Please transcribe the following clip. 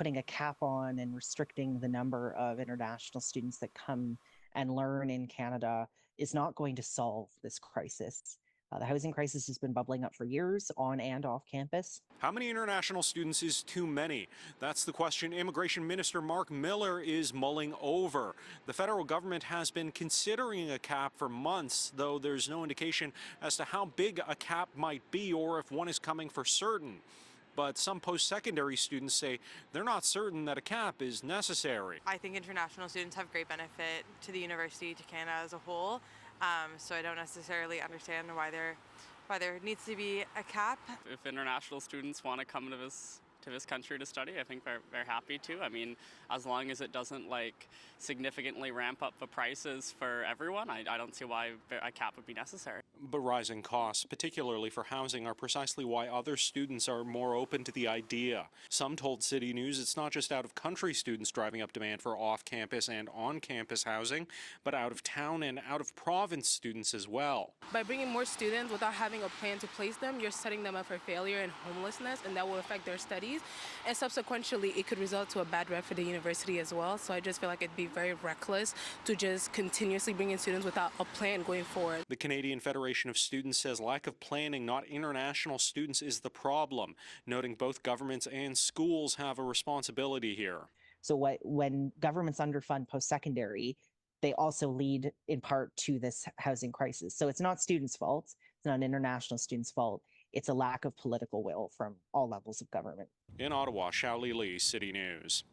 putting a cap on and restricting the number of international students that come and learn in Canada is not going to solve this crisis. The housing crisis has been bubbling up for years on and off campus. How many international students is too many? That's the question Immigration Minister Mark Miller is mulling over. The federal government has been considering a cap for months, though there's no indication as to how big a cap might be or if one is coming for certain. But some post-secondary students say they're not certain that a cap is necessary. I think international students have great benefit to the university, to Canada as a whole. So I don't necessarily understand why there needs to be a cap. If international students want to come to this country to study, I think they're happy to. I mean, as long as it doesn't significantly ramp up the prices for everyone, I don't see why a cap would be necessary. But rising costs, particularly for housing, are precisely why other students are more open to the idea. Some told CityNews it's not just out-of-country students driving up demand for off-campus and on-campus housing, but out-of-town and out-of-province students as well. By bringing more students without having a plan to place them, you're setting them up for failure and homelessness, and that will affect their studies. And subsequently, it could result to a bad rep for the university as well. So I just feel like it'd be very reckless to just continuously bring in students without a plan going forward. The Canadian Federation of Students says lack of planning, not international students, is the problem, noting both governments and schools have a responsibility here. So when governments underfund post-secondary, they also lead in part to this housing crisis. So it's not students' fault. It's not international students' fault. It's a lack of political will from all levels of government. In Ottawa, Xiaoli Li, City News.